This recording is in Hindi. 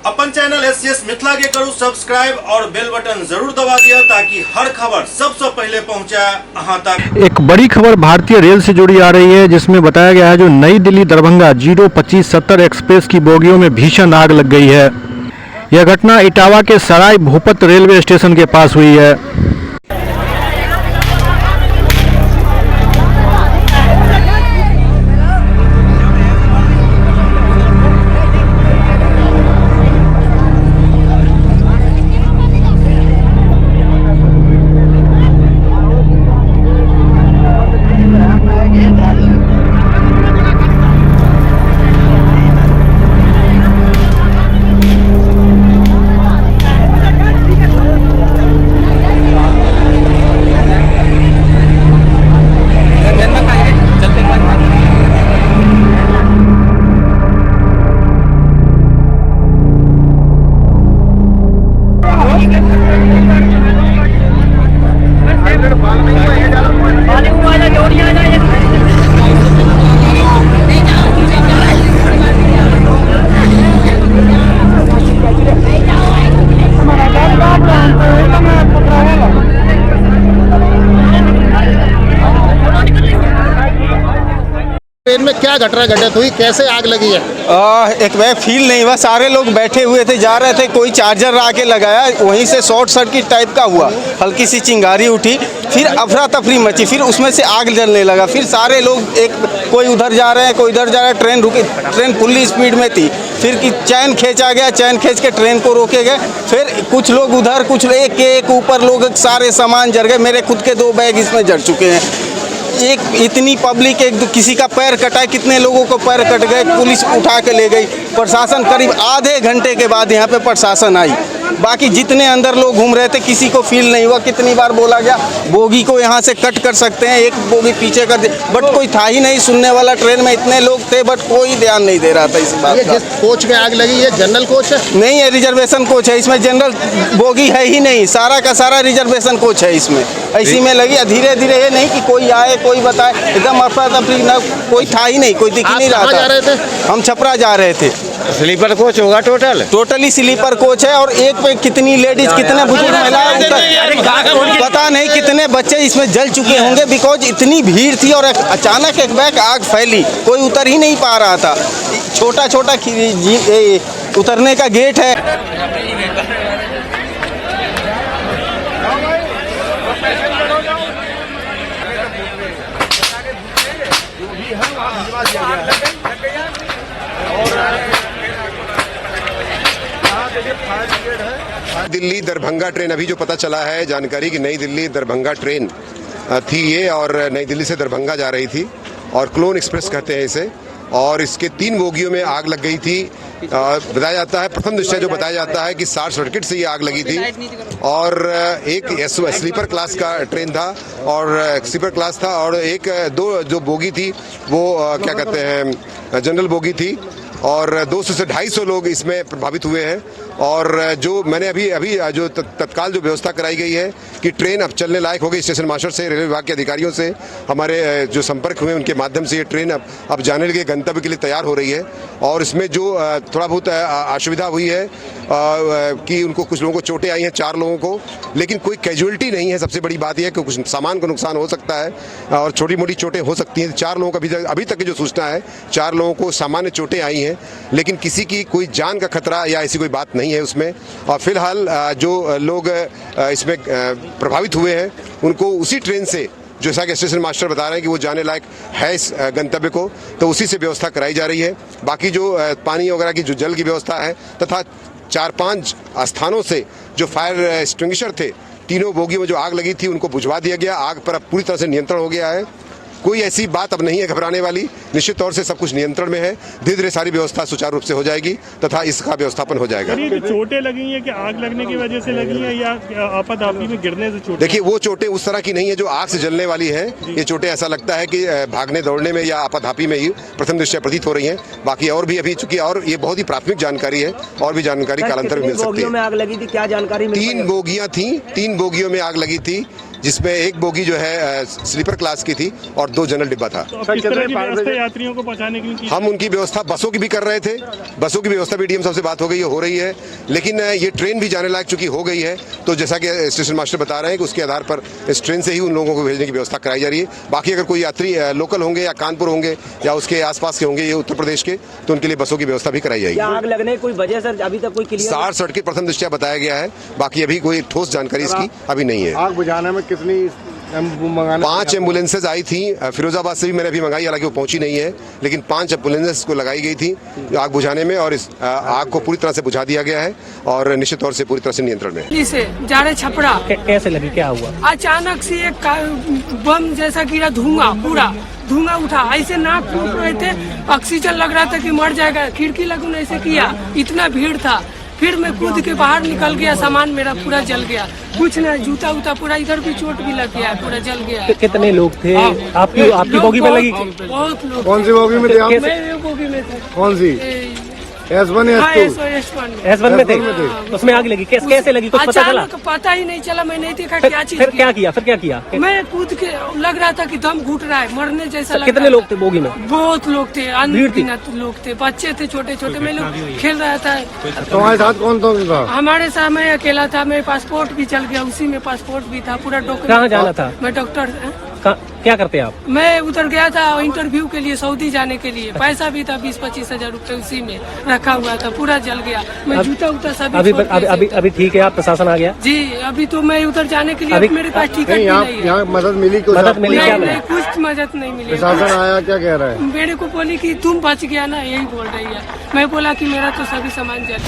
अपन चैनल एससीएस मिथिला के करू सब्सक्राइब और बेल बटन जरूर दबा दिया ताकि हर खबर सबसे पहले पहुंचा अहां तक। एक बड़ी खबर भारतीय रेल से जुड़ी आ रही है, जिसमें बताया गया है जो नई दिल्ली दरभंगा 02570 एक्सप्रेस की बोगियों में भीषण आग लग गई है। यह घटना इटावा के सराय भूपत रेलवे स्टेशन के पास हुई है। ट्रेन में क्या घटना घटित हुई, कैसे आग लगी है? एक वह फील नहीं हुआ, सारे लोग बैठे हुए थे, जा रहे थे, कोई चार्जर आके लगाया, वहीं से शॉर्ट सर्किट टाइप का हुआ, हल्की सी चिंगारी उठी, फिर अफरा तफरी मची, फिर उसमें से आग जलने लगा, फिर सारे लोग कोई उधर जा रहे हैं, कोई इधर जा रहा है, ट्रेन रुकी, ट्रेन फुल्ली स्पीड में थी, फिर कि चैन खींचा गया, चैन खींच के ट्रेन को रोके गए, फिर कुछ लोग उधर, कुछ एक ऊपर लोग, सारे सामान जल गए, मेरे खुद के 2 बैग इसमें जल चुके हैं। एक इतनी पब्लिक, किसी का पैर कटा, कितने लोगों को पैर कट गए, पुलिस उठा के ले गई, प्रशासन करीब आधे घंटे के बाद यहाँ पे प्रशासन आई। बाकी जितने अंदर लोग घूम रहे थे किसी को फील नहीं हुआ। कितनी बार बोला गया बोगी को यहाँ से कट कर सकते हैं, एक बोगी पीछे कर दे, बट कोई था ही नहीं सुनने वाला। ट्रेन में इतने लोग थे बट कोई ध्यान नहीं दे रहा था इस बात का। जिस कोच में आग लगी है जनरल कोच है? नहीं है, रिजर्वेशन कोच है, इसमें जनरल बोगी है ही नहीं, सारा का सारा रिजर्वेशन कोच है इसमें। इसी में लगी, धीरे धीरे ये नहीं कि कोई आए कोई बताए, एकदम अफरा तफरी, ना कोई था ही नहीं, कोई दिख ही नहीं रहा था। जा रहे थे? हम छपरा जा रहे थे। स्लीपर कोच होगा टोटली स्लीपर कोच है, और एक पे कितनी लेडीज, कितने बुजुर्ग महिलाएं, पता नहीं कितने बच्चे इसमें जल चुके होंगे, बिकॉज इतनी भीड़ थी और अचानक एक बैग आग फैली, कोई उतर ही नहीं पा रहा था। छोटा छोटा उतरने का गेट है। दिल्ली दरभंगा ट्रेन, अभी जो पता चला है जानकारी कि नई दिल्ली दरभंगा ट्रेन थी ये, और नई दिल्ली से दरभंगा जा रही थी, और क्लोन एक्सप्रेस कहते हैं इसे, और इसके 3 बोगियों में आग लग गई थी। बताया जाता है, प्रथम दृष्टया जो बताया जाता है कि शॉर्ट सर्किट से ये आग लगी थी, और एक स्लीपर क्लास का ट्रेन था, और स्लीपर क्लास था, और दो जो बोगी थी वो क्या कहते हैं जनरल बोगी थी, और 200 से 250 लोग इसमें प्रभावित हुए हैं। और जो मैंने अभी जो तत्काल जो व्यवस्था कराई गई है कि ट्रेन अब चलने लायक हो गई, स्टेशन मास्टर से, रेलवे विभाग के अधिकारियों से हमारे जो संपर्क हुए उनके माध्यम से ये ट्रेन अब जाने के गंतव्य के लिए तैयार हो रही है। और इसमें जो थोड़ा बहुत असुविधा हुई है कि उनको, कुछ लोगों को चोटें आई हैं, 4 लोगों को, लेकिन कोई कैजुअलिटी नहीं है। सबसे बड़ी बात यह है कि कुछ सामान को नुकसान हो सकता है और छोटी मोटी चोटें हो सकती हैं। 4 लोगों का अभी तक की जो सूचना है, 4 लोगों को सामान्य चोटें आई हैं, लेकिन किसी की कोई जान का खतरा या ऐसी कोई बात नहीं है उसमें। और फिलहाल जो लोग इसमें प्रभावित हुए हैं उनको उसी ट्रेन से, जैसा कि स्टेशन मास्टर बता रहे हैं कि वो जाने लायक है इस गंतव्य को, तो उसी से व्यवस्था कराई जा रही है। बाकी जो पानी वगैरह की जो जल की व्यवस्था है, तथा 4-5 स्थानों से जो फायर एक्सटिंग्विशर थे, तीनों बोगी में जो आग लगी थी उनको बुझवा दिया गया। आग पर अब पूरी तरह से नियंत्रण हो गया है। कोई ऐसी बात अब नहीं है घबराने वाली, निश्चित तौर से सब कुछ नियंत्रण में है। धीरे धीरे सारी व्यवस्था सुचारू रूप से हो जाएगी तथा इसका व्यवस्थापन हो जाएगा। ये चोटें लगी हैं कि आग लगने की वजह से लगी है या आपाधापी में गिरने से चोटें? देखिए, वो चोटें उस तरह की नहीं है जो आग से जलने वाली है। ये चोटें ऐसा लगता है कि भागने दौड़ने में या आपाधापी में ही प्रथम दृष्टया प्रतीत हो रही है। बाकी और भी अभी चूंकि और ये बहुत ही प्राथमिक जानकारी है, और भी जानकारी कालांतर में मिल सकती है। आग लगी थी, क्या जानकारी? 3 बोगियां थी, 3 बोगियों में आग लगी थी, जिसमें एक बोगी जो है स्लीपर क्लास की थी और 2 जनरल डिब्बा था। तो अब किस तरह की व्यवस्था यात्रियों को पहुंचाने के लिए की? हम उनकी व्यवस्था बसों की भी कर रहे थे, बसों की व्यवस्था भी डीएम साहब से बात हो गई है, हो रही है, लेकिन ये ट्रेन भी जाने लायक चूंकि हो गई है, तो जैसा कि स्टेशन मास्टर बता रहे हैं कि उसके आधार पर इस ट्रेन से ही उन लोगों को भेजने की व्यवस्था कराई जा रही है। बाकी अगर कोई यात्री लोकल होंगे या कानपुर होंगे या उसके आसपास के होंगे, ये उत्तर प्रदेश के, तो उनके लिए बसों की व्यवस्था भी कराई जाएगी। आग लगने की कोई वजह सर अभी तक कोई क्लियर? शॉर्ट सर्किट प्रथम दृष्टया बताया गया है, बाकी अभी कोई ठोस जानकारी इसकी अभी नहीं है। आग बुझाने में कितनी मंगाने? 5 एम्बुलेंसेज आई थी, फिरोजाबाद से भी मैंने अभी मंगाई, हालांकि वो पहुंची नहीं है, लेकिन 5 एम्बुलेंसेज को लगाई गई थी आग बुझाने में, और इस आग को पूरी तरह से बुझा दिया गया है और निश्चित तौर से पूरी तरह से नियंत्रण में है। से जा रहे छपरा, कैसे लगी, क्या हुआ? अचानक से एक बम जैसा गिरा, धुआं, पूरा धुआं उठा, ऐसे नाक फूक रहे थे, ऑक्सीजन लग रहा था कि मर जाएगा, खिड़की लगून ऐसे किया, इतना भीड़ था। फिर मैं कूद के बाहर निकल गया, सामान मेरा पूरा जल गया, कुछ नहीं, जूता उता पूरा, इधर भी चोट भी लग गया, पूरा जल गया। कितने लोग थे? आपकी बोगी में लगी? बहुत लोग। कौन सी बोगी में थे आप? मैं बोगी में था। कौन सी? S1 या S2? S1 में थे, उसमें आग लगी। कैसे लगी, कुछ पता चला? पता ही नहीं चला, मैं नहीं देखा क्या चीज। फिर क्या किया? मैं कूद के, लग रहा था कि दम घुट रहा है, मरने जैसा लग कितने लोग थे बोगी में? बहुत लोग थे, अनगिनत लोग थे, बच्चे थे छोटे छोटे, मैं लोग खेल रहा था। तुम्हारे साथ कौन था? हमारे साथ मैं अकेला था, मेरे पासपोर्ट भी चल गया, उसी में पासपोर्ट भी था, पूरा डॉक्यूमेंट। कहाँ जाना था? मैं डॉक्टर, क्या करते हैं आप? मैं उधर गया था इंटरव्यू के लिए, सऊदी जाने के लिए, पैसा भी था 20-25 हजार रुपए उसी में रखा हुआ था, पूरा जल गया। मैं जूता उता सब अभी ठीक है? आप प्रशासन आ गया? जी, अभी तो मैं उधर जाने के लिए मेरे पास टिकट नहीं है। यहाँ मदद मिली? मदद मिली? नहीं, कुछ मदद नहीं मिली। प्रशासन आया, क्या कह रहा है? मेरे को बोली कि तुम बच गया ना, यही बोल रही है। मैं बोला कि मेरा तो सभी सामान जल